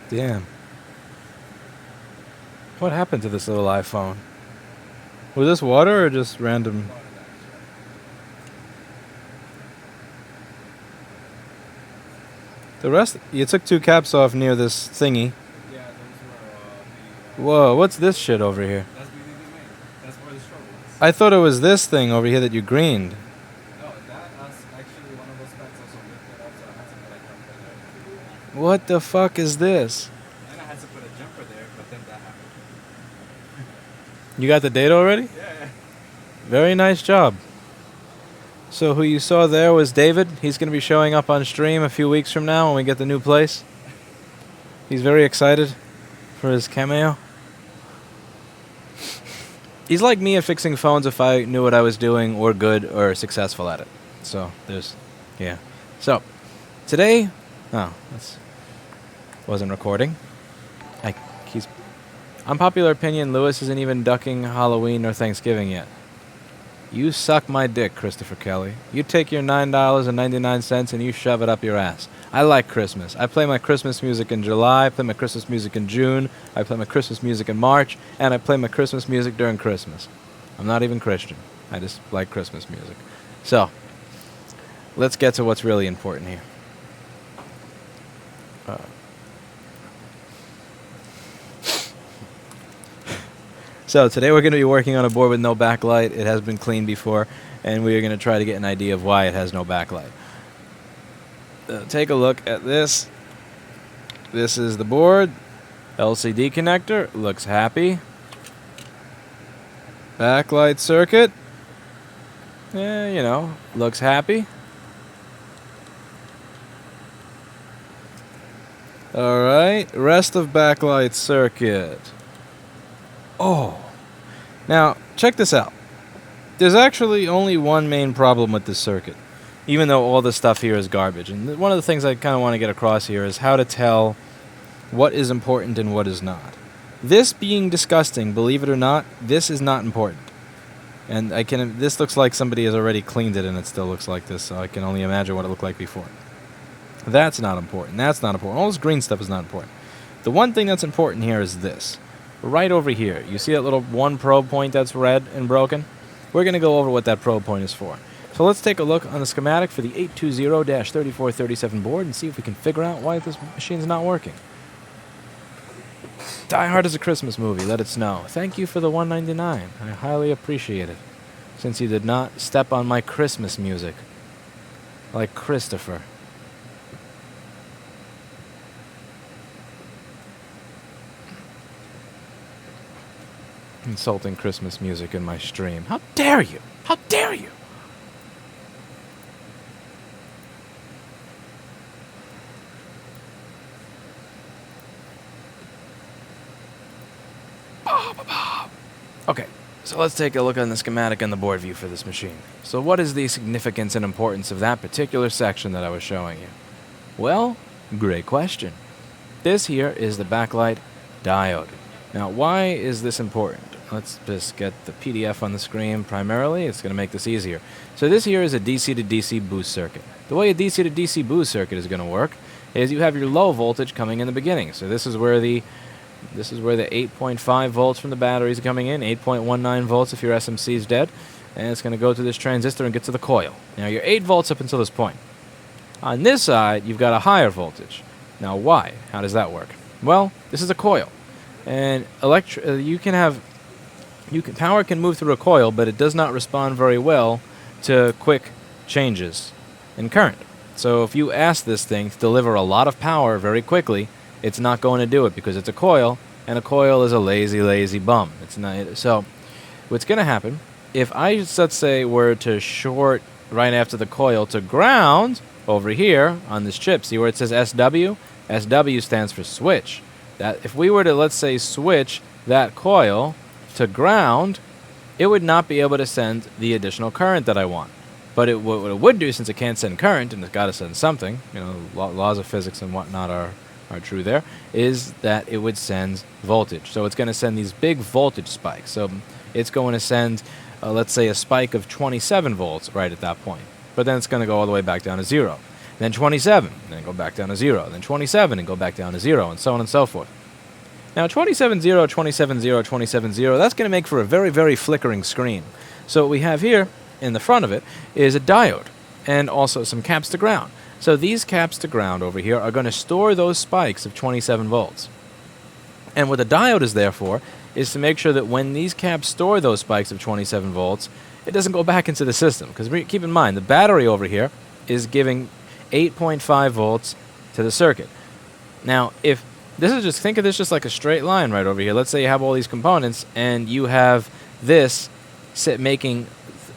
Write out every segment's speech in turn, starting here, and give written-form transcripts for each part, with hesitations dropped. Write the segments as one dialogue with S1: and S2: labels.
S1: Damn. What happened to this little iPhone? Was this water or just random? The rest, you took two caps off near this thingy.
S2: Yeah, those were
S1: Whoa, what's this shit over here?
S2: that's really the main. That's where the struggle is.
S1: I thought it was this thing over here that you greened.
S2: No, that's actually one of those specs also lifted up, so I had to put a jumper there.
S1: What the fuck is this?
S2: And I had to put a jumper there, but then that happened.
S1: You got the data already?
S2: Yeah.
S1: Very nice job. So who you saw there was David. He's going to be showing up on stream a few weeks from now when we get the new place. He's very excited for his cameo. He's like me at fixing phones if I knew what I was doing or good or successful at it. So there's, yeah. So today, wasn't recording. Unpopular opinion, Lewis isn't even ducking Halloween or Thanksgiving yet. You suck my dick, Christopher Kelly. You take your $9.99 and you shove it up your ass. I like Christmas. I play my Christmas music in July, I play my Christmas music in June, I play my Christmas music in March, and I play my Christmas music during Christmas. I'm not even Christian. I just like Christmas music. So, let's get to what's really important here. So today we're going to be working on a board with no backlight. It has been cleaned before, and we are going to try to get an idea of why it has no backlight. Take a look at this. This is the board. LCD connector. Looks happy. Backlight circuit. Looks happy. Alright, rest of backlight circuit. Oh, now check this out. There's actually only one main problem with this circuit, even though all this stuff here is garbage. And one of the things I kind of want to get across here is how to tell what is important and what is not. This being disgusting, believe it or not, this is not important. And this looks like somebody has already cleaned it and it still looks like this, so I can only imagine what it looked like before. That's not important. That's not important. All this green stuff is not important. The one thing that's important here is this. Right over here, you see that little one probe point that's red and broken? We're going to go over what that probe point is for. So let's take a look on the schematic for the 820-3437 board and see if we can figure out why this machine's not working. Die Hard is a Christmas movie, let it snow. Thank you for the $1.99. I highly appreciate it, since you did not step on my Christmas music, like Christopher. Insulting Christmas music in my stream. How dare you? How dare you? Okay, so let's take a look on the schematic and the board view for this machine. So what is the significance and importance of that particular section that I was showing you? Well, great question. This here is the backlight diode. Now, why is this important? Let's just get the PDF on the screen primarily. It's going to make this easier. So this here is a DC to DC boost circuit. The way a DC to DC boost circuit is going to work is you have your low voltage coming in the beginning. So this is where the This is where the 8.5 volts from the batteries are coming in, 8.19 volts if your SMC is dead, and it's going to go to this transistor and get to the coil. Now, you're 8 volts up until this point. On this side, you've got a higher voltage. Now, why? How does that work? Well, this is a coil, and power can move through a coil, but it does not respond very well to quick changes in current. So if you ask this thing to deliver a lot of power very quickly, it's not going to do it because it's a coil, and a coil is a lazy, lazy bum. It's not. So what's going to happen, if I, let's say, were to short right after the coil to ground over here on this chip, see where it says SW? SW stands for switch. That if we were to, let's say, switch that coil to ground, it would not be able to send the additional current that I want. But what it would do, since it can't send current and it's got to send something, laws of physics and whatnot are true there, is that it would send voltage. So it's going to send these big voltage spikes. So it's going to send, let's say, a spike of 27 volts right at that point. But then it's going to go all the way back down to 0. Then 27, then go back down to 0. Then 27 and go back down to 0, and so on and so forth. Now 27, 0, 27, 0, 27, 0, that's going to make for a very, very flickering screen. So what we have here in the front of it is a diode and also some caps to ground. So these caps to ground over here are going to store those spikes of 27 volts. And what the diode is there for is to make sure that when these caps store those spikes of 27 volts, it doesn't go back into the system. Because keep in mind, the battery over here is giving 8.5 volts to the circuit. Now, if this is just, think of this just like a straight line right over here. Let's say you have all these components and you have this making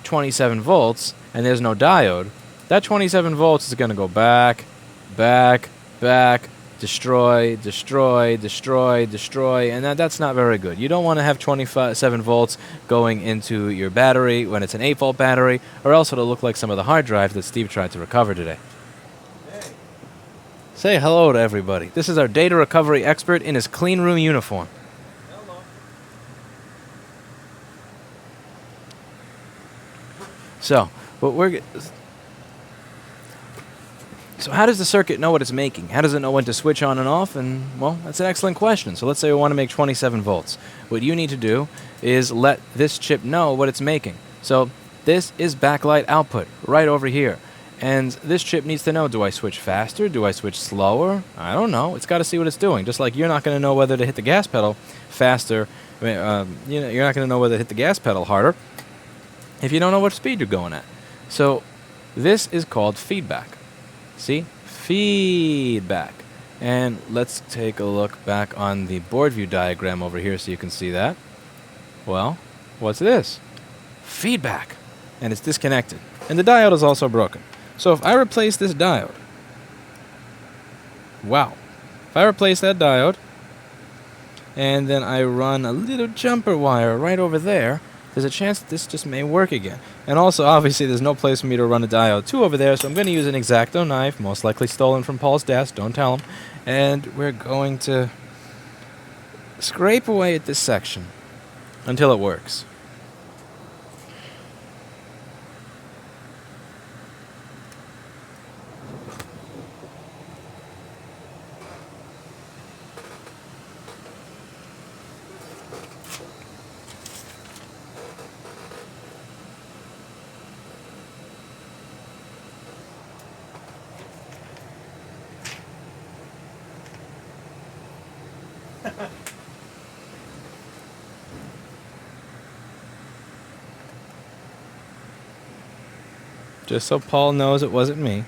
S1: 27 volts and there's no diode. That 27 volts is going to go back, back, back, destroy, destroy, destroy, destroy, and that's not very good. You don't want to have 27 volts going into your battery when it's an 8-volt battery, or else it'll look like some of the hard drive that Steve tried to recover today.
S2: Hey.
S1: Say hello to everybody. This is our data recovery expert in his clean room uniform.
S2: Hello.
S1: So how does the circuit know what it's making? How does it know when to switch on and off? And, well, that's an excellent question. So let's say we want to make 27 volts. What you need to do is let this chip know what it's making. So this is backlight output right over here. And this chip needs to know, do I switch faster? Do I switch slower? I don't know. It's got to see what it's doing. Just like you're not going to know whether to hit the gas pedal faster. You're not going to know whether to hit the gas pedal harder if you don't know what speed you're going at. So this is called feedback. See? Feedback. And let's take a look back on the board view diagram over here so you can see that. Well, what's this? Feedback. And it's disconnected. And the diode is also broken. So if I replace this diode, wow. If I replace that diode, and then I run a little jumper wire right over there, there's a chance that this just may work again. And also, obviously, there's no place for me to run a diode 2 over there, so I'm going to use an X-Acto knife, most likely stolen from Paul's desk, don't tell him. And we're going to scrape away at this section until it works. Just so Paul knows it wasn't me.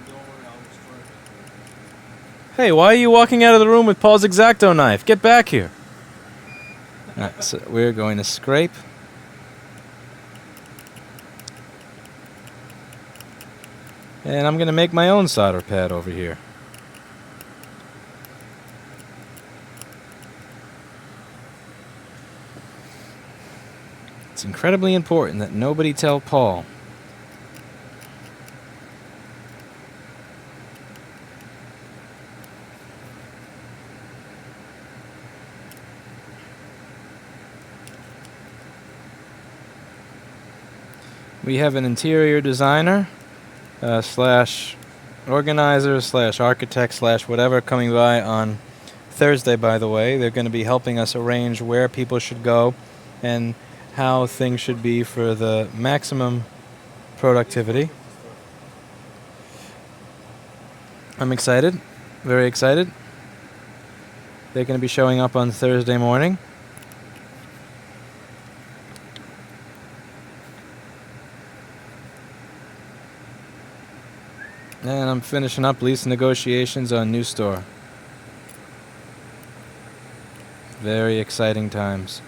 S2: Don't worry, I'll destroy it.
S1: Hey, why are you walking out of the room with Paul's X-Acto knife? Get back here. Alright, so we're going to scrape. And I'm going to make my own solder pad over here. It's incredibly important that nobody tell Paul. We have an interior designer slash organizer slash architect slash whatever coming by on Thursday, by the way. They're going to be helping us arrange where people should go and how things should be for the maximum productivity. I'm excited, very excited. They're going to be showing up on Thursday morning. And I'm finishing up lease negotiations on new store. Very exciting times.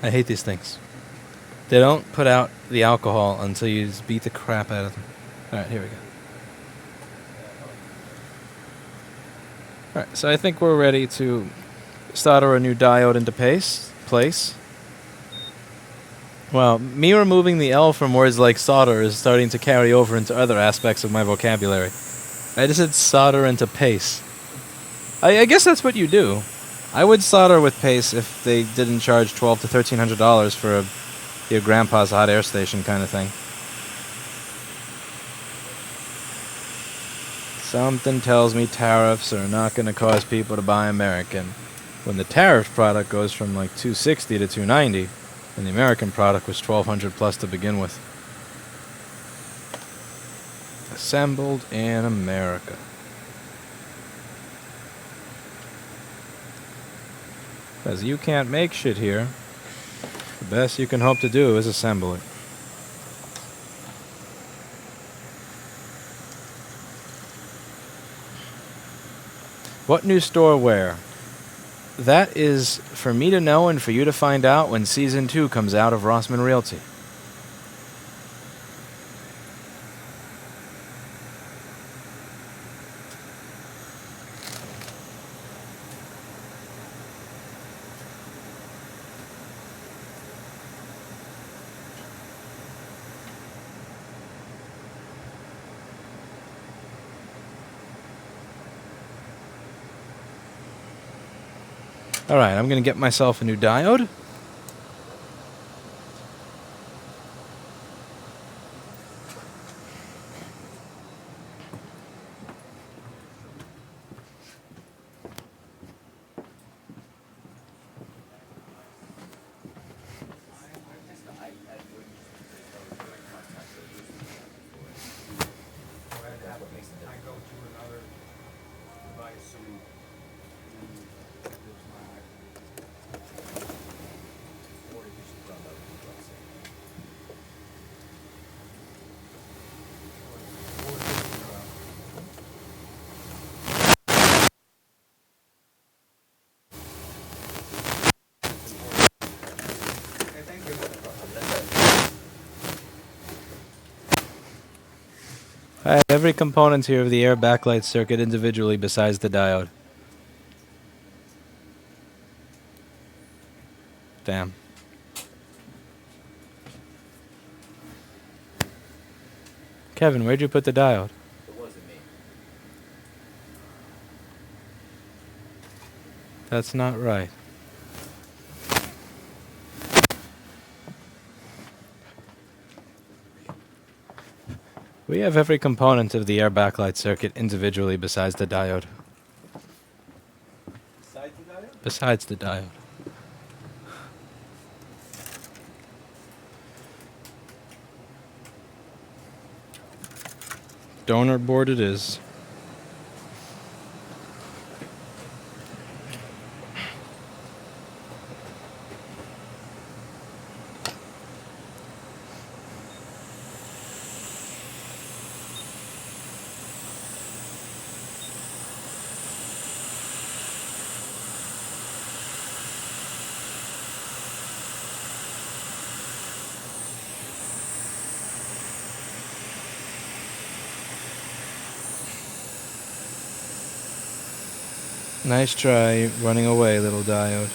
S1: I hate these things. They don't put out the alcohol until you just beat the crap out of them. Alright, here we go. Alright, so I think we're ready to solder a new diode into place. Well, me removing the L from words like solder is starting to carry over into other aspects of my vocabulary. I just said solder into pace. I guess that's what you do. I would solder with pace if they didn't charge $1,200 to $1,300 for your grandpa's hot air station kind of thing. Something tells me tariffs are not going to cause people to buy American. When the tariff product goes from like $260 to $290, and the American product was $1,200 plus to begin with. Assembled in America. Because you can't make shit here. The best you can hope to do is assemble it. What new store where? That is for me to know and for you to find out when Season 2 comes out of Rossman Realty. Alright, I'm going to get myself a new diode. I have every component here of the air backlight circuit individually besides the diode. Damn. Kevin, where'd you put the diode?
S2: It wasn't me.
S1: That's not right. We have every component of the air backlight circuit individually besides the diode.
S2: Besides the diode?
S1: Besides the diode. Donor board it is. Nice try running away, little diode.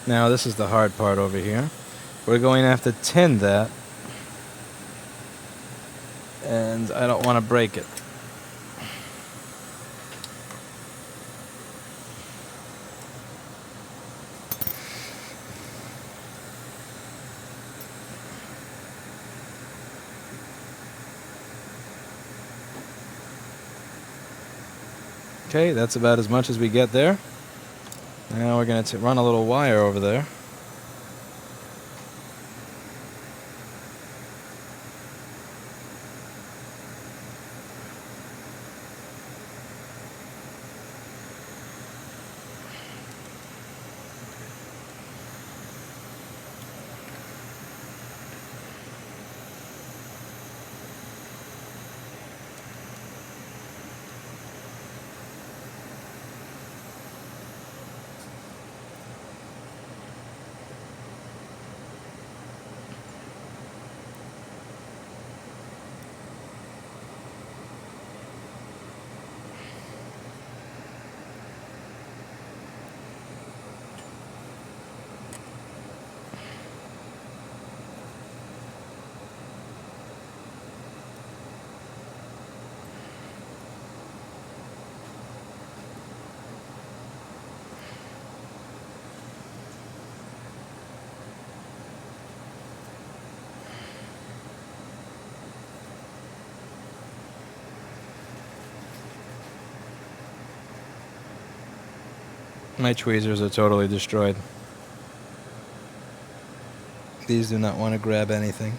S1: Now this is the hard part over here. We're going to have to tin that, and I don't want to break it. Okay, that's about as much as we get there. Now we're going to run a little wire over there. My tweezers are totally destroyed. These do not want to grab anything.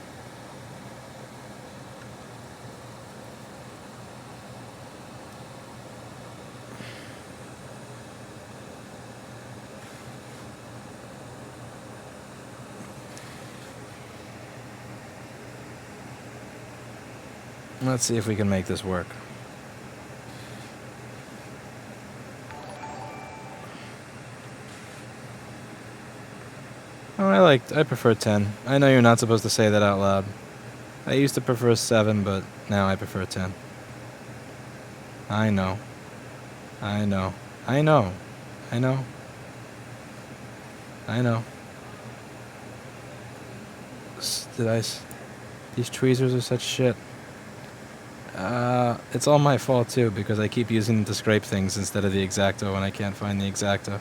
S1: Let's see if we can make this work. Oh, I prefer 10. I know you're not supposed to say that out loud. I used to prefer 7, but now I prefer 10. I know. I know. I know. I know. I know. These tweezers are such shit. It's all my fault too, because I keep using them to scrape things instead of the X-Acto when I can't find the X-Acto.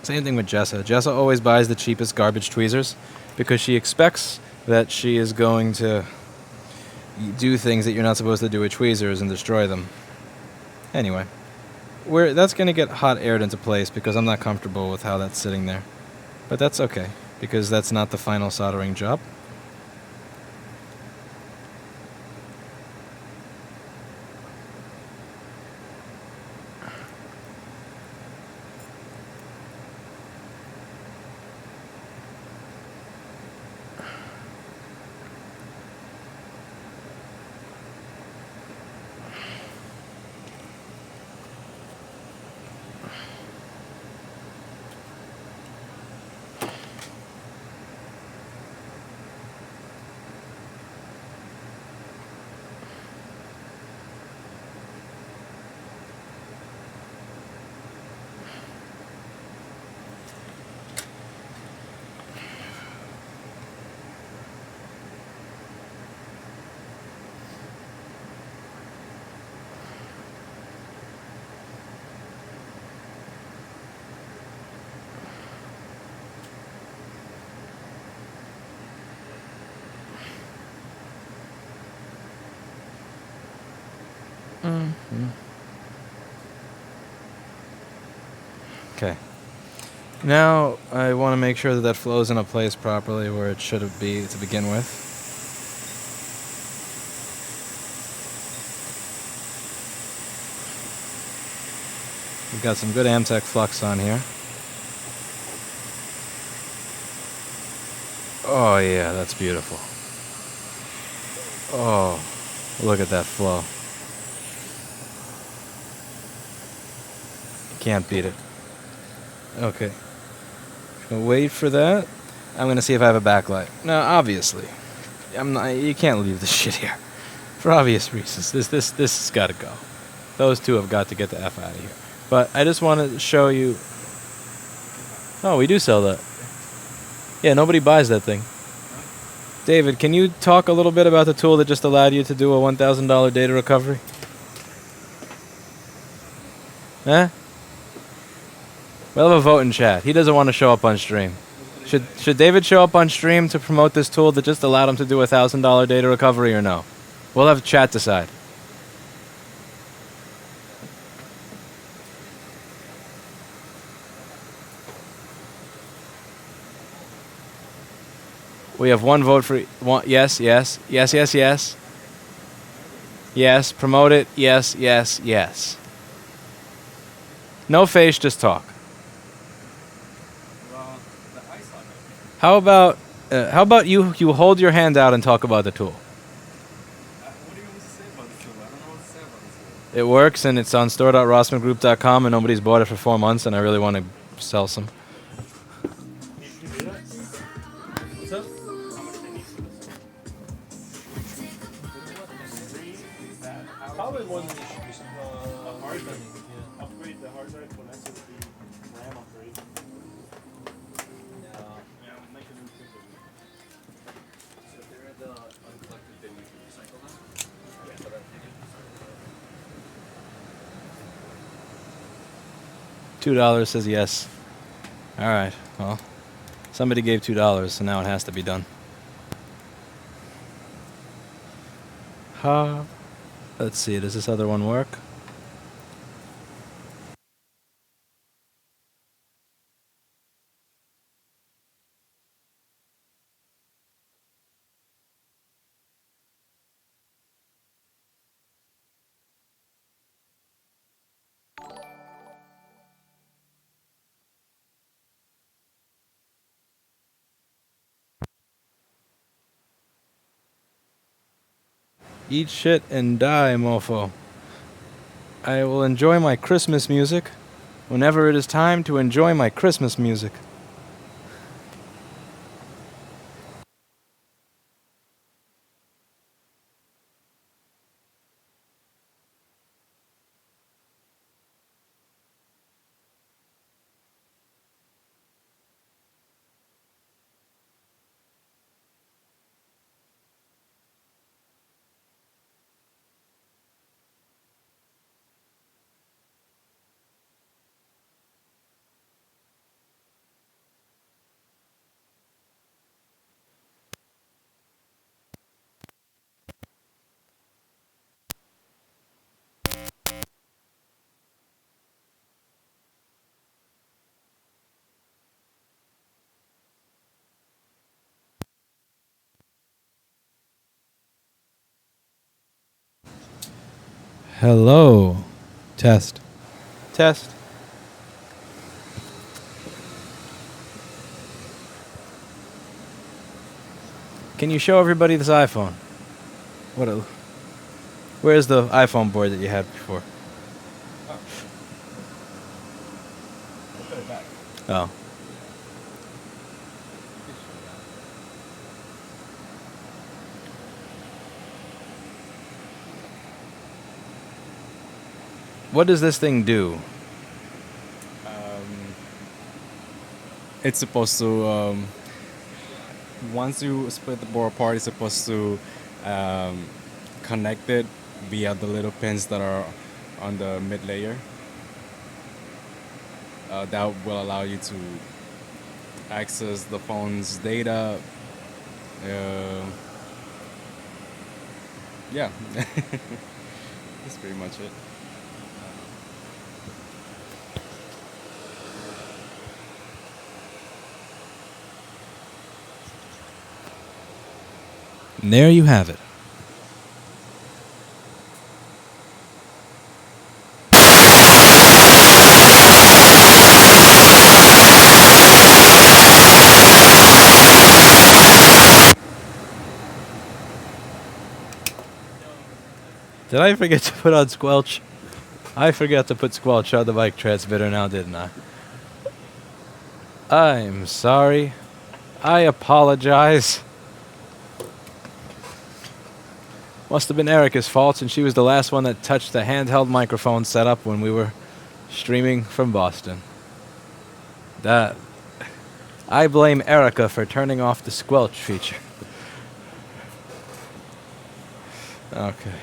S1: Same thing with Jessa. Jessa always buys the cheapest garbage tweezers because she expects that she is going to do things that you're not supposed to do with tweezers and destroy them. Anyway, that's going to get hot aired into place because I'm not comfortable with how that's sitting there. But that's okay, because that's not the final soldering job. Okay. Now I want to make sure that flows into place properly where it should be to begin with. We've got some good Amtech flux on here. Oh yeah, that's beautiful. Oh, look at that flow. Can't beat it. Okay. Gonna wait for that. I'm gonna see if I have a backlight. Now, obviously, you can't leave this shit here, for obvious reasons. This has got to go. Those two have got to get the F out of here. But I just want to show you. Oh, we do sell that. Yeah, nobody buys that thing. David, can you talk a little bit about the tool that just allowed you to do a $1,000 data recovery? Huh? We'll have a vote in chat. He doesn't want to show up on stream. Should David show up on stream to promote this tool that just allowed him to do a $1,000 data recovery or no? We'll have chat decide. We have one vote for one. Yes, yes, yes, yes, yes. Yes, promote it. Yes, yes, yes. No face, just talk.
S2: Well, the ice on it.
S1: How about you hold your hand out and talk about the tool?
S2: What do you want me to say about this tool? I don't know what to say about this tool.
S1: It works and it's on store.rossmangroup.com and nobody's bought it for 4 months and I really want to sell some.
S2: What's up?
S3: Probably more than a hard drive. Upgrade the hard drive for an SSD RAM upgrade. Yeah, make a new printer.
S2: So if they're the uncollected, then you can recycle them? Yeah. So that they can recycle them.
S1: $2 says yes. All right. Well, somebody gave $2, so now it has to be done. Let's see. Does this other one work? Eat shit and die, mofo. I will enjoy my Christmas music whenever it is time to enjoy my Christmas music. Hello. Test. Test. Can you show everybody this iPhone? Where's the iPhone board that you had before?
S2: I'll put it back.
S1: Oh. What does this thing do?
S4: It's supposed to once you split the board apart, it's supposed to connect it via the little pins that are on the mid layer. That will allow you to access the phone's data. Yeah, that's pretty much it.
S1: And there you have it. Did I forget to put on squelch? I forgot to put squelch on the mic transmitter now, didn't I? I'm sorry. I apologize. Must have been Erica's fault, since she was the last one that touched the handheld microphone setup when we were streaming from Boston. That I blame Erica for turning off the squelch feature. Okay.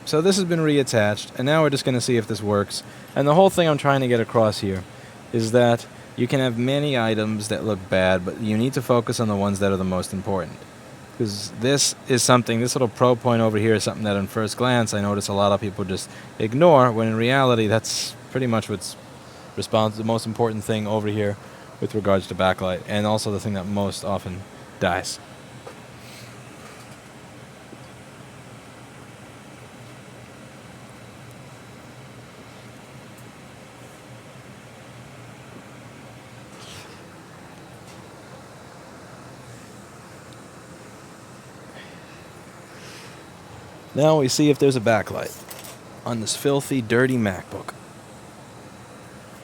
S1: So this has been reattached, and now we're just going to see if this works. And the whole thing I'm trying to get across here is that you can have many items that look bad, but you need to focus on the ones that are the most important. Because this is something, this little probe point over here is something that on first glance I notice a lot of people just ignore, when in reality that's pretty much what's the most important thing over here with regards to backlight, and also the thing that most often dies. Now we see if there's a backlight on this filthy, dirty MacBook.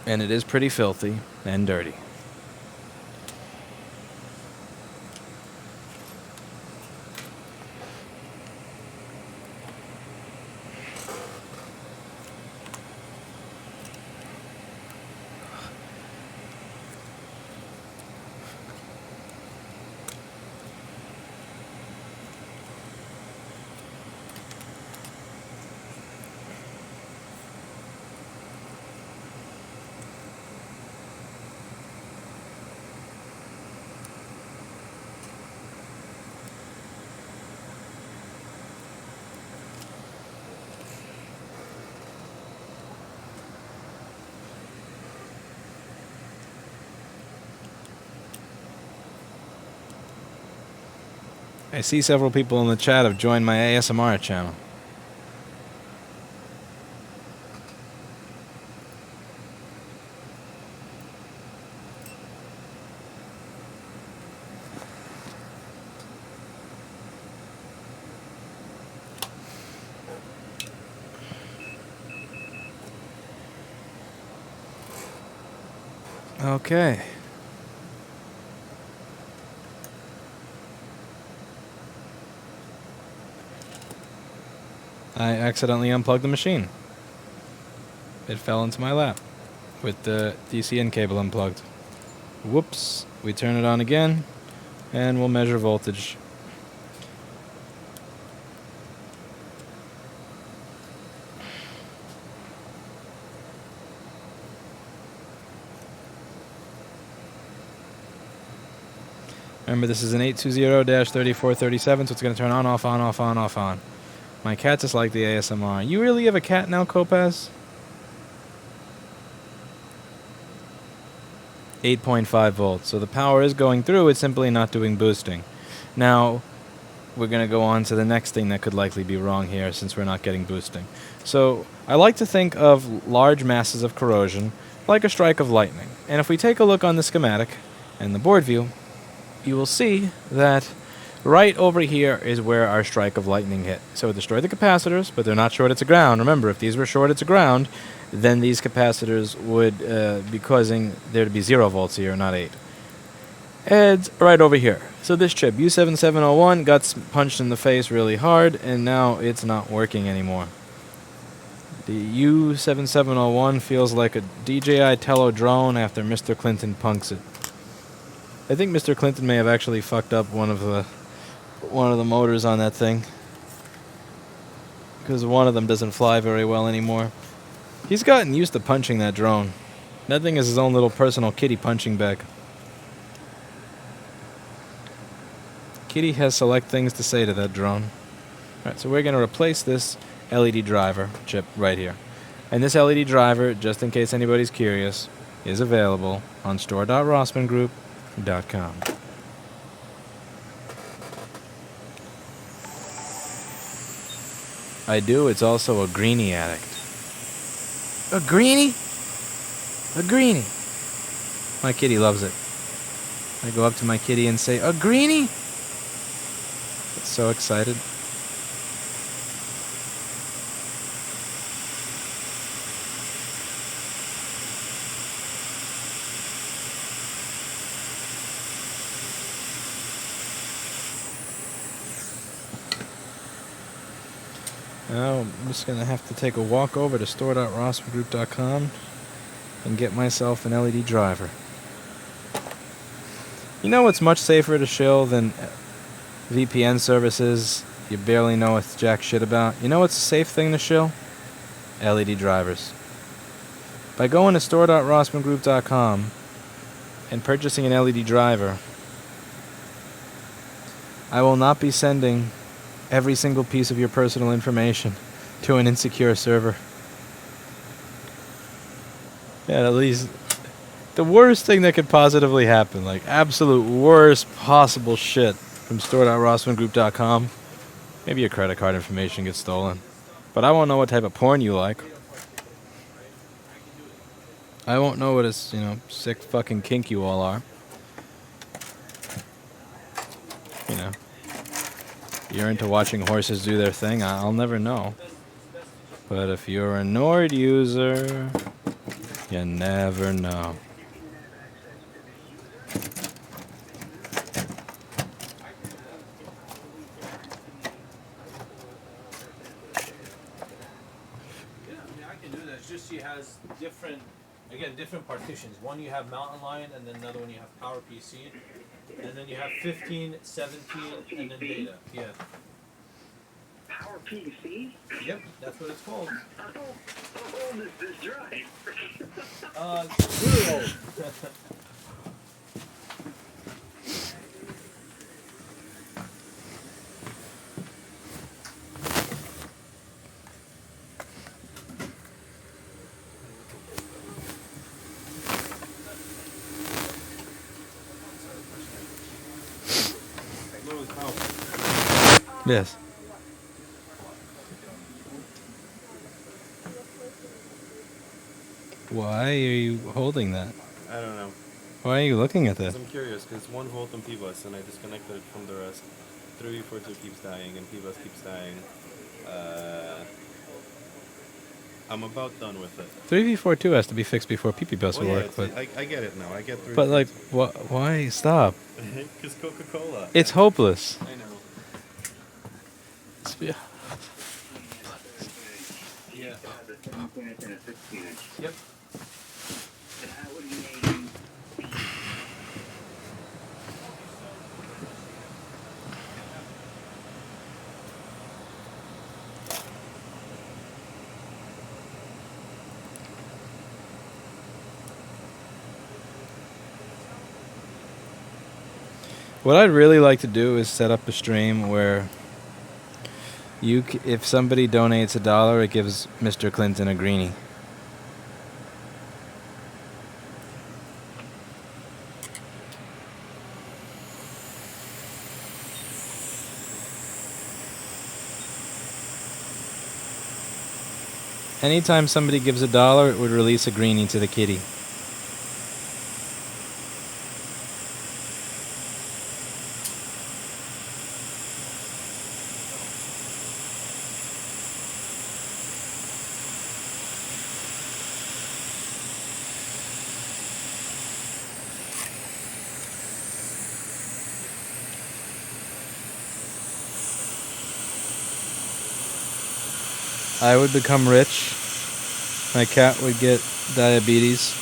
S1: And it is pretty filthy and dirty. I see several people in the chat have joined my ASMR channel. Okay. I accidentally unplugged the machine. It fell into my lap with the DCN cable unplugged. Whoops. We turn it on again, and we'll measure voltage. Remember, this is an 820-3437, so it's going to turn on, off, on, off, on, off, on. My cat just like the ASMR. You really have a cat now, Kopaz? 8.5 volts. So the power is going through, it's simply not doing boosting. Now, we're going to go on to the next thing that could likely be wrong here, since we're not getting boosting. So, I like to think of large masses of corrosion like a strike of lightning. And if we take a look on the schematic and the board view, you will see that right over here is where our strike of lightning hit. So it destroyed the capacitors, but they're not shorted to ground. Remember, if these were shorted to ground, then these capacitors would be causing there to be 0 volts here, not 8. It's right over here. So this chip, U7701, got punched in the face really hard, and now it's not working anymore. The U7701 feels like a DJI Tello drone after Mr. Clinton punks it. I think Mr. Clinton may have actually fucked up one of the motors on that thing, because one of them doesn't fly very well anymore. He's gotten used to punching that drone. That thing is his own little personal kitty punching bag. Kitty has select things to say to that drone. Alright, so we're going to replace this LED driver chip right here. And this LED driver, just in case anybody's curious, is available on store.rossmangroup.com. I do, it's also a greenie addict. A greenie? A greenie. My kitty loves it. I go up to my kitty and say, a greenie? It's so excited. Now I'm just going to have to take a walk over to store.rossmangroup.com and get myself an LED driver. You know what's much safer to shill than VPN services you barely know what's jack shit about? You know what's a safe thing to shill? LED drivers. By going to store.rossmangroup.com and purchasing an LED driver, I will not be sending every single piece of your personal information to an insecure server. Yeah, at least the worst thing that could positively happen, like absolute worst possible shit from store.rossmangroup.com. Maybe your credit card information gets stolen. But I won't know what type of porn you like. I won't know what a, sick fucking kink you all are. You know. You're into watching horses do their thing, I'll never know. But if you're a Nord user, you never know.
S3: She has different partitions. One you have Mountain Lion, and then another one you have Power PC, and then you have 15, 17, and then Data. Yeah.
S5: Power PC?
S3: Yep, that's what it's called.
S5: How old is this drive?
S3: Really old.
S1: Yes. Why are you holding that?
S6: I don't know.
S1: Why are you looking at that?
S6: I'm curious because 1 volt on P-Bus and I disconnected it from the rest. 3v42 keeps dying and P-Bus keeps dying. I'm about done with it.
S1: 3v42 has to be fixed before PP-Bus will work, but
S6: I get it now. I get 3v42.
S1: but like, why stop?
S6: Because Coca-Cola.
S1: It's hopeless.
S6: I know.
S3: Yeah. Yep.
S1: What I'd really like to do is set up a stream where if somebody donates $1, it gives Mr. Clinton a greenie. Anytime somebody gives $1, it would release a greenie to the kitty. I would become rich. My cat would get diabetes.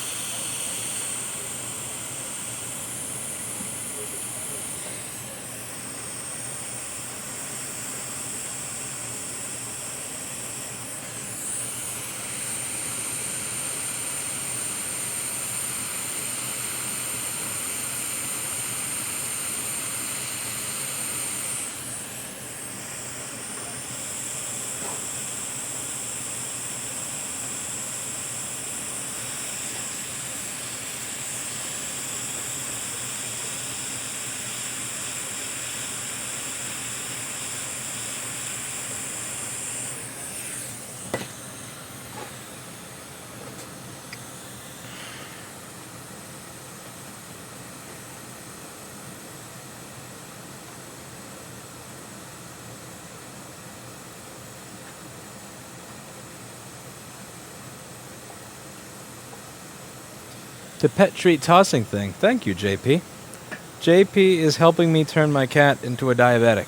S1: The pet treat tossing thing. Thank you, JP. JP is helping me turn my cat into a diabetic.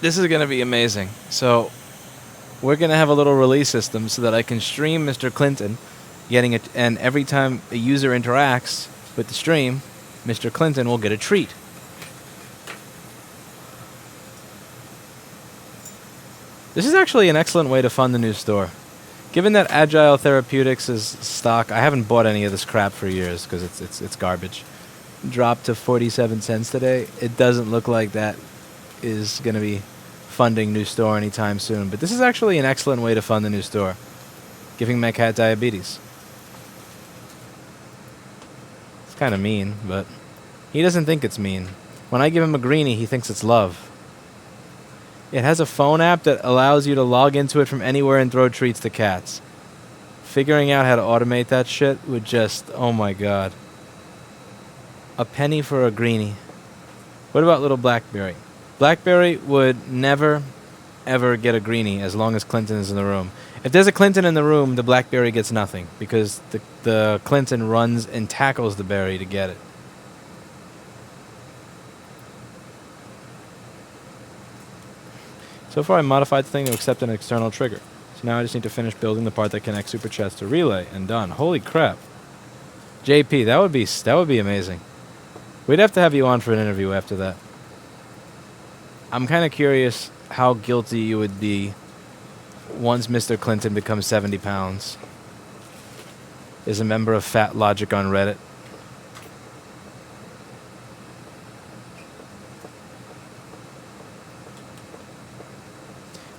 S1: This is going to be amazing. So, we're going to have a little relay system so that I can stream Mr. Clinton getting it, and every time a user interacts with the stream, Mr. Clinton will get a treat. This is actually an excellent way to fund the new store. Given that Agile Therapeutics is stock, I haven't bought any of this crap for years because it's garbage. Dropped to 47 cents today. It doesn't look like that is going to be funding new store anytime soon. But this is actually an excellent way to fund the new store. Giving my cat diabetes. It's kind of mean, but he doesn't think it's mean. When I give him a greenie, he thinks it's love. It has a phone app that allows you to log into it from anywhere and throw treats to cats. Figuring out how to automate that shit would just, oh my god. A penny for a greenie. What about little Blackberry? Blackberry would never, ever get a greenie as long as Clinton is in the room. If there's a Clinton in the room, the Blackberry gets nothing because the Clinton runs and tackles the berry to get it. So far I modified the thing to accept an external trigger. So now I just need to finish building the part that connects Super Chats to Relay, and done. Holy crap. JP, that would be amazing. We'd have to have you on for an interview after that. I'm kind of curious how guilty you would be once Mr. Clinton becomes 70 pounds. Is a member of Fat Logic on Reddit.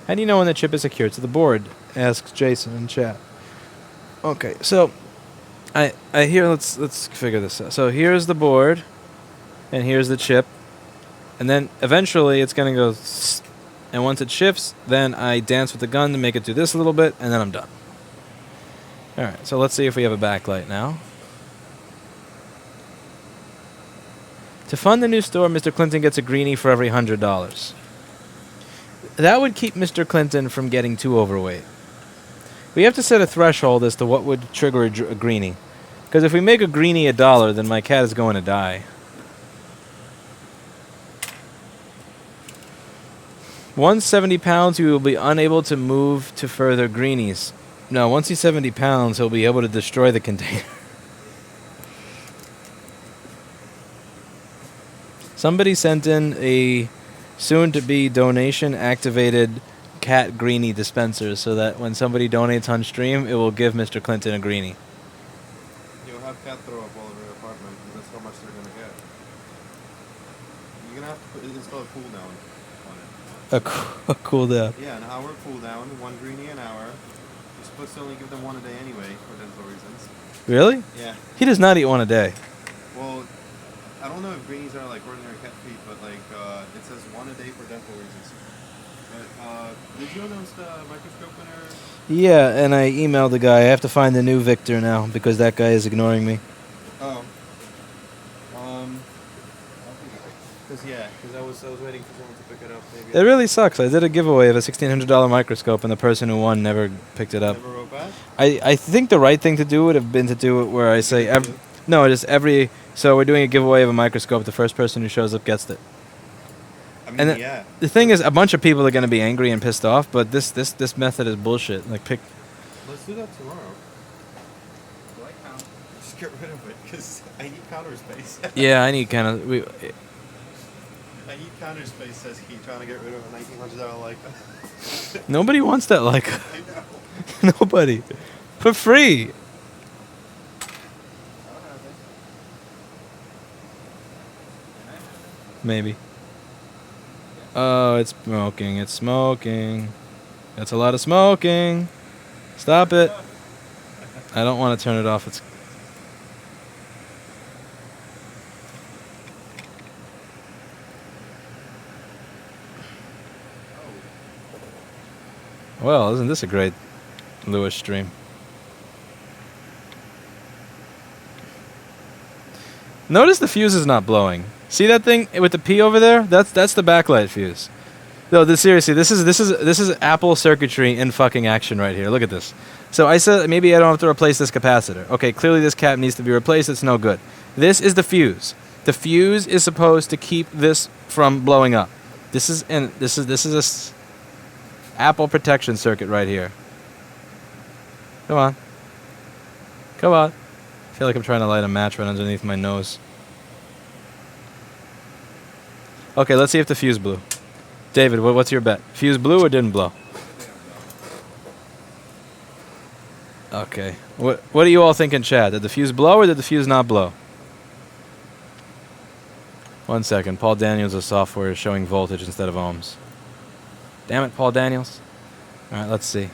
S1: How do you know when the chip is secured to the board? Asks Jason in chat. Okay, so I hear let's figure this out. So here's the board, and here's the chip, and then eventually it's gonna go, and once it shifts, then I dance with the gun to make it do this a little bit, and then I'm done. All right, so let's see if we have a backlight now. To fund the new store, Mr. Clinton gets a greenie for every $100. That would keep Mr. Clinton from getting too overweight. We have to set a threshold as to what would trigger a greenie. Because if we make a greenie $1, then my cat is going to die. Once 70 pounds, he will be unable to move to further greenies. No, once he's 70 pounds, he'll be able to destroy the container. Somebody sent in a soon-to-be donation-activated cat greenie dispenser so that when somebody donates on stream, it will give Mr. Clinton a greenie.
S6: You'll have cat throw up all over your apartment, and that's how much they're going to get. You're going to have to install a cooldown on it.
S1: A cooldown.
S6: Yeah, an hour cooldown, 1 greenie an hour. You're supposed to only give them 1 a day anyway, for dental reasons.
S1: Really?
S6: Yeah.
S1: He does not eat one a day.
S6: Well, I don't know if greenies are like ordinary cat feed, but like it says 1 a day for dental reasons. But did you announce the microscope winner?
S1: Yeah, and I emailed the guy. I have to find the new Victor now because that guy is ignoring me.
S6: Oh. Because I was waiting for someone to pick it up. Maybe.
S1: It really sucks. I did a giveaway of a $1,600 microscope, and the person who won never picked it up.
S6: Never wrote back?
S1: I think the right thing to do would have been to do it where I say so we're doing a giveaway of a microscope. The first person who shows up gets it.
S6: I mean,
S1: And
S6: yeah.
S1: the thing is, a bunch of people are going to be angry and pissed off, but this method is bullshit. Like pick.
S6: Let's do that tomorrow.
S2: Do I count?
S6: Just get rid of it, because I need counter space.
S1: Yeah, I need kind of.
S6: I need counter space, says he, trying to get rid of a $1,900 Leica.
S1: Nobody wants that like.
S6: I know.
S1: Nobody. For free. Maybe. Oh, it's smoking. It's smoking. That's a lot of smoking. Stop it. I don't want to turn it off. It's. Well, isn't this a great Lewis stream? Notice the fuse is not blowing. See that thing with the P over there? That's the backlight fuse. No, seriously, this is Apple circuitry in fucking action right here. Look at this. So I said maybe I don't have to replace this capacitor. Okay, clearly this cap needs to be replaced. It's no good. This is the fuse. The fuse is supposed to keep this from blowing up. This is Apple protection circuit right here. Come on. Come on. I feel like I'm trying to light a match right underneath my nose. Okay, let's see if the fuse blew. David, what's your bet? Fuse blew or didn't blow? Okay. What do you all think in chat? Did the fuse blow or did the fuse not blow? 1 second. Paul Daniels' software is showing voltage instead of ohms. Damn it, Paul Daniels. Alright, let's see.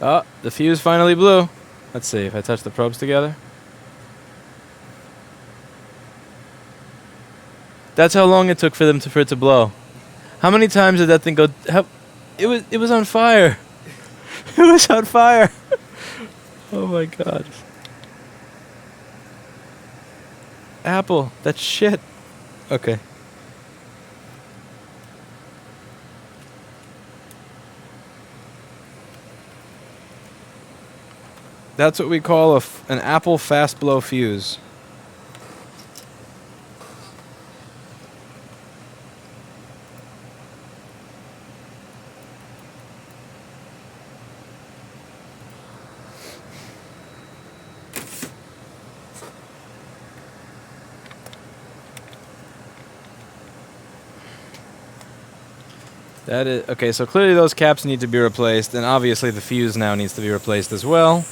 S1: Oh, the fuse finally blew. Let's see if I touch the probes together. That's how long it took for it to blow. How many times did that thing go? It was on fire. It was on fire. Oh my god. Apple, that's shit. Okay. That's what we call an Apple fast blow fuse. That is okay, so clearly those caps need to be replaced, and obviously the fuse now needs to be replaced as well.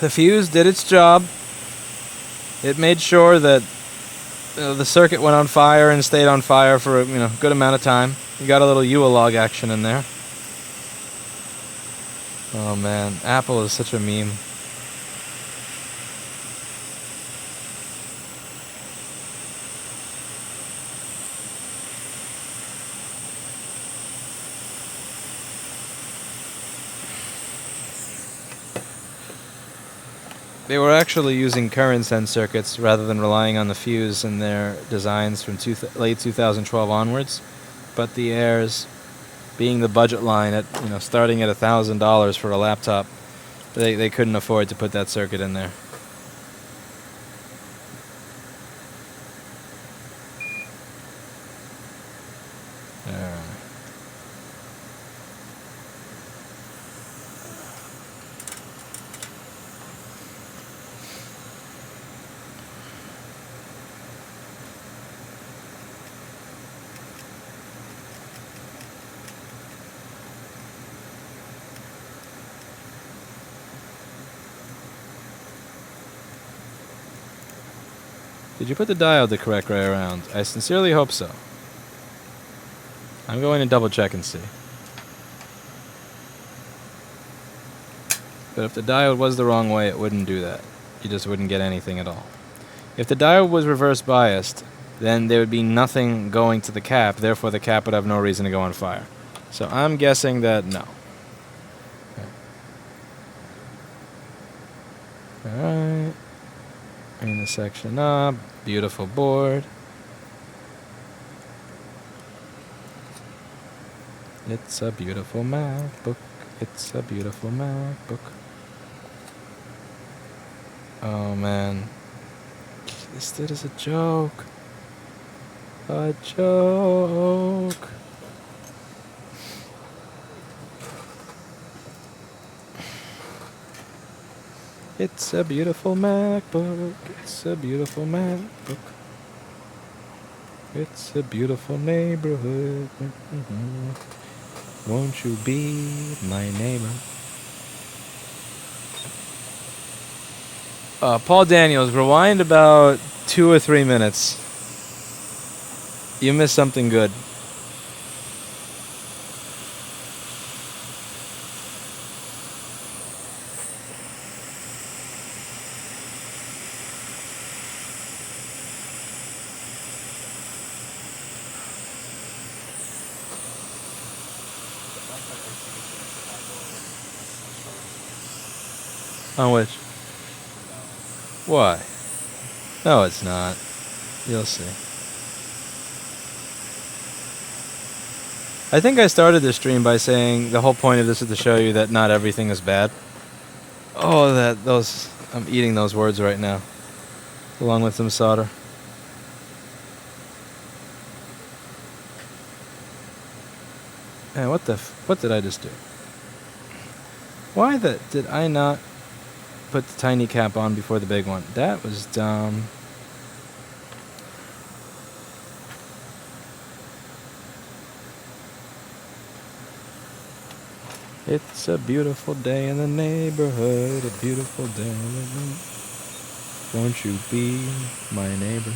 S1: The fuse did its job. It made sure that the circuit went on fire and stayed on fire for a good amount of time. You got a little UA-log action in there. Oh man, Apple is such a meme. They were actually using current sense circuits rather than relying on the fuse in their designs from late 2012 onwards. But the Airs, being the budget line at starting at $1,000 for a laptop, they couldn't afford to put that circuit in there. Did you put the diode the correct way around? I sincerely hope so. I'm going to double check and see. But if the diode was the wrong way, it wouldn't do that. You just wouldn't get anything at all. If the diode was reverse biased, then there would be nothing going to the cap, therefore the cap would have no reason to go on fire. So I'm guessing that no. Okay. Alright. Bring the section up. Beautiful board. It's a beautiful MacBook. It's a beautiful MacBook. Oh man. This is a joke. A joke. It's a beautiful MacBook. It's a beautiful MacBook. It's a beautiful neighborhood. Won't you be my neighbor? Paul Daniels, rewind about 2 or 3 minutes. You missed something good. On which? Why? No, it's not. You'll see. I think I started this stream by saying the whole point of this is to show you that not everything is bad. Oh, I'm eating those words right now. along with some solder. Man, what did I just do? Why did I not put the tiny cap on before the big one? That was dumb. It's a beautiful day in the neighborhood, a beautiful day in the neighborhood. Won't you be my neighbor?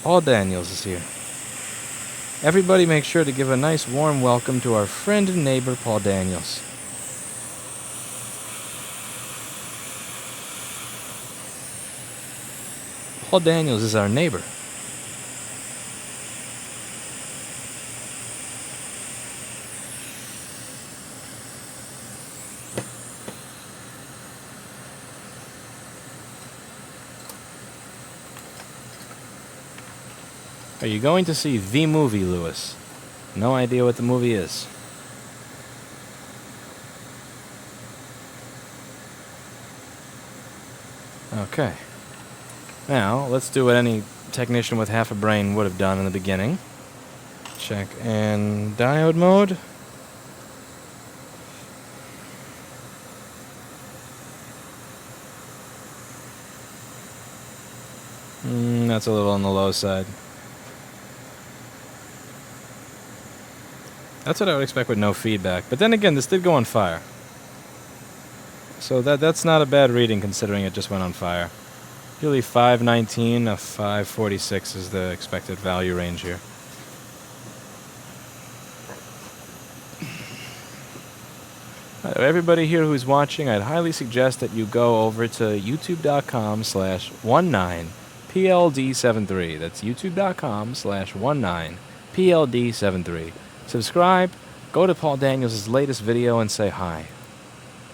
S1: Paul Daniels is here. Everybody make sure to give a nice warm welcome to our friend and neighbor, Paul Daniels. Paul Daniels is our neighbor. Are you going to see the movie, Lewis? No idea what the movie is. Okay. Now, let's do what any technician with half a brain would have done in the beginning. Check in diode mode. That's a little on the low side. That's what I would expect with no feedback. But then again, this did go on fire. So that's not a bad reading considering it just went on fire. Usually 519 to 546 is the expected value range here. Everybody here who's watching, I'd highly suggest that you go over to youtube.com/19PLD73. That's youtube.com/19PLD73. Subscribe, go to Paul Daniels' latest video and say hi.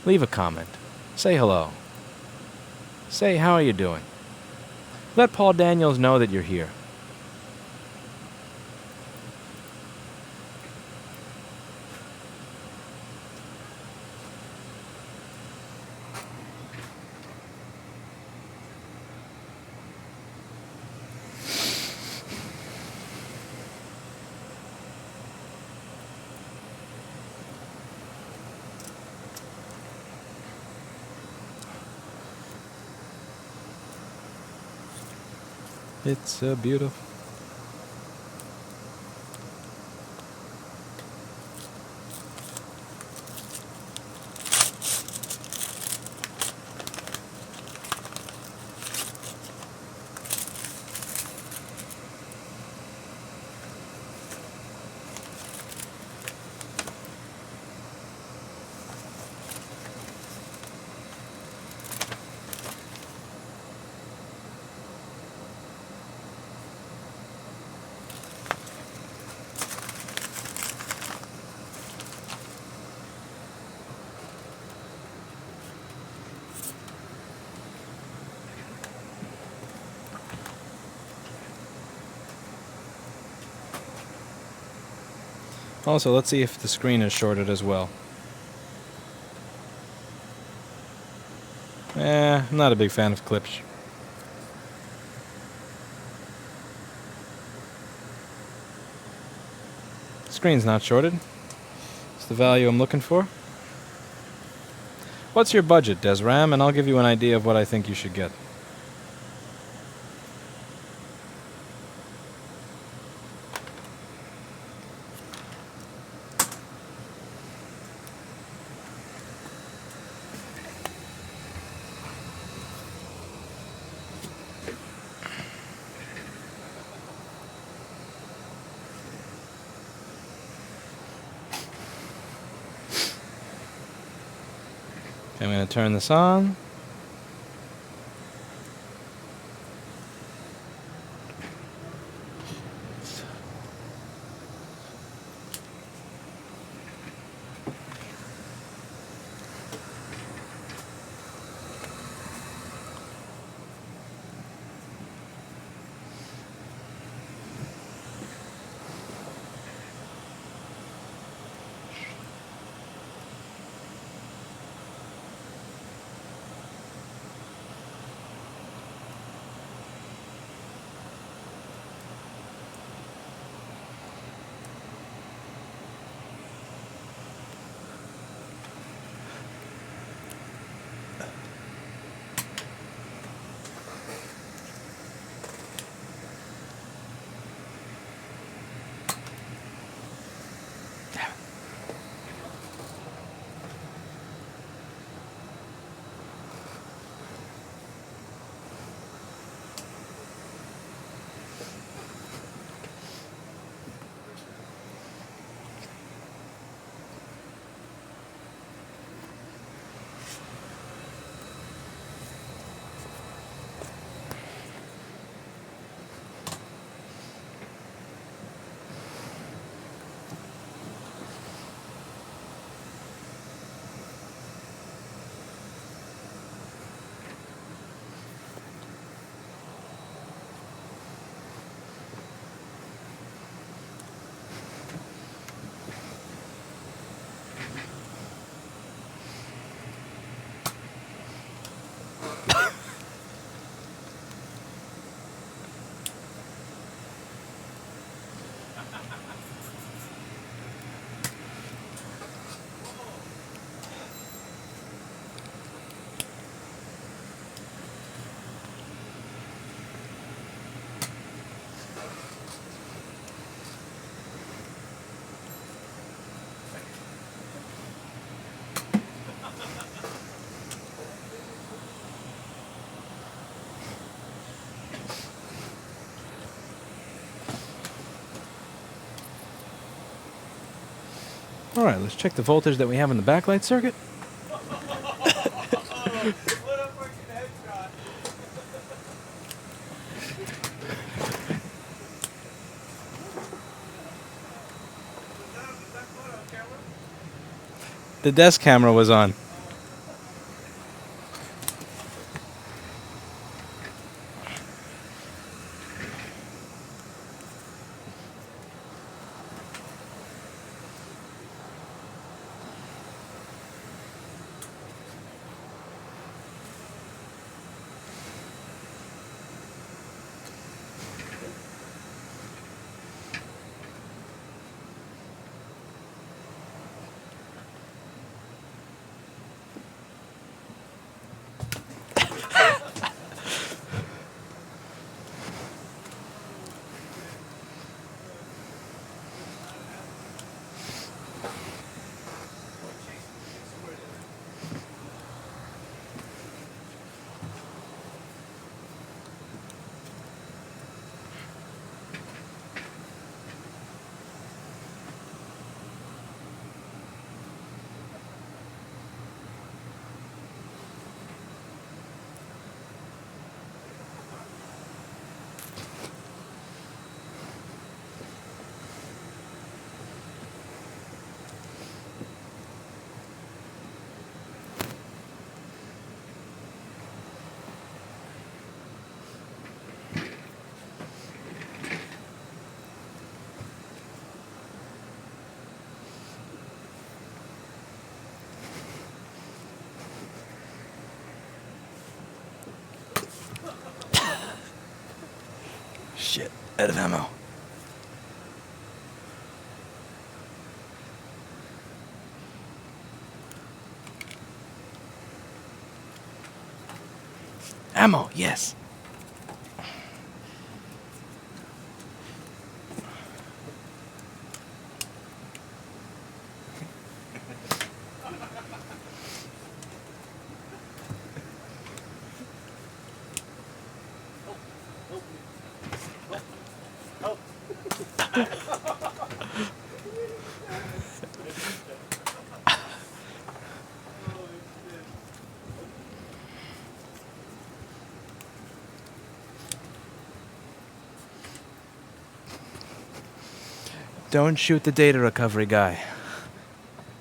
S1: Leave a comment. Say hello. Say how are you doing. Let Paul Daniels know that you're here. It's a beautiful... Also, let's see if the screen is shorted as well. I'm not a big fan of clips. Screen's not shorted. It's the value I'm looking for. What's your budget, Desram? And I'll give you an idea of what I think you should get. I'm going to turn this on. All right, let's check the voltage that we have in the backlight circuit.
S3: What a fucking headshot. Was that caught on camera?
S1: The desk camera was on. Shit, out of ammo. Ammo, yes. Don't shoot the data recovery guy.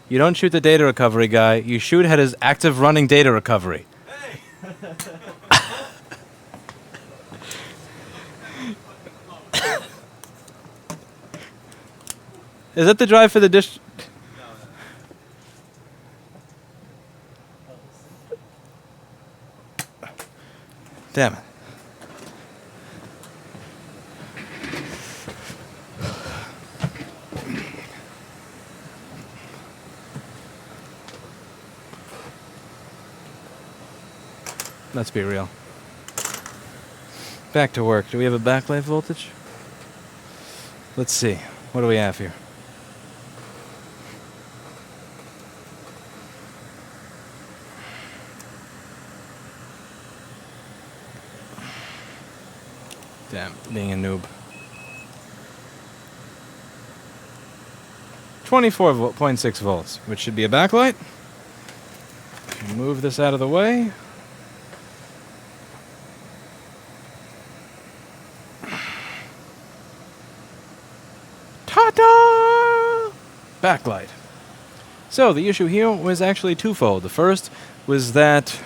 S1: You don't shoot the data recovery guy. You shoot at his active running data recovery. Is that the drive for the dish? Damn it. Let's be real. Back to work. Do we have a backlight voltage? Let's see. What do we have here? Damn, being a noob. 24.6 volts, which should be a backlight. Move this out of the way. Ta-da! Backlight. So the issue here was actually twofold. The first was that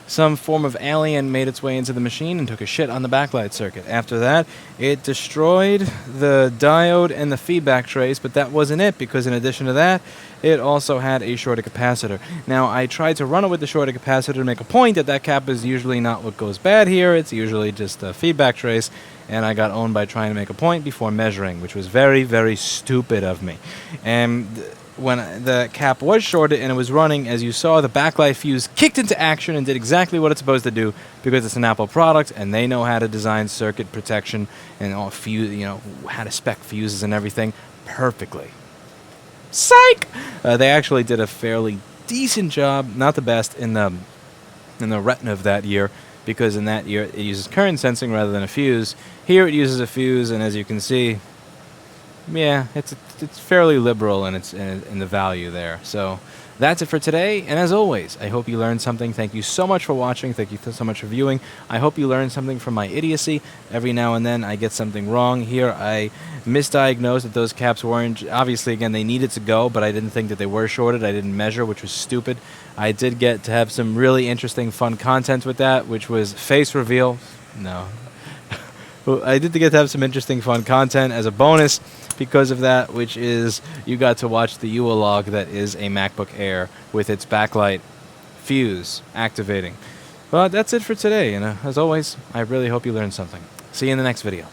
S1: some form of alien made its way into the machine and took a shit on the backlight circuit. After that, it destroyed the diode and the feedback trace, but that wasn't it, because in addition to that, it also had a shorted capacitor. Now, I tried to run it with the shorted capacitor to make a point that that cap is usually not what goes bad here. It's usually just a feedback trace, and I got owned by trying to make a point before measuring, which was very, very stupid of me. And when the cap was shorted and it was running, as you saw, the backlight fuse kicked into action and did exactly what it's supposed to do, because it's an Apple product and they know how to design circuit protection and all fuse, how to spec fuses and everything perfectly. Psych! They actually did a fairly decent job, not the best, in the Retina of that year, because in that year it uses current sensing rather than a fuse. Here it uses a fuse, and as you can see, yeah, it's fairly liberal in the value there. So that's it for today. And as always, I hope you learned something. Thank you so much for watching. Thank you so much for viewing. I hope you learned something from my idiocy. Every now and then I get something wrong. Here I misdiagnosed that those caps weren't. Obviously, again, they needed to go, but I didn't think that they were shorted. I didn't measure, which was stupid. I did get to have some really interesting, fun content with that, which was face reveal. No. I did get to have some interesting, fun content as a bonus because of that, which is you got to watch the UA log that is a MacBook Air with its backlight fuse activating. But that's it for today, and as always, I really hope you learned something. See you in the next video.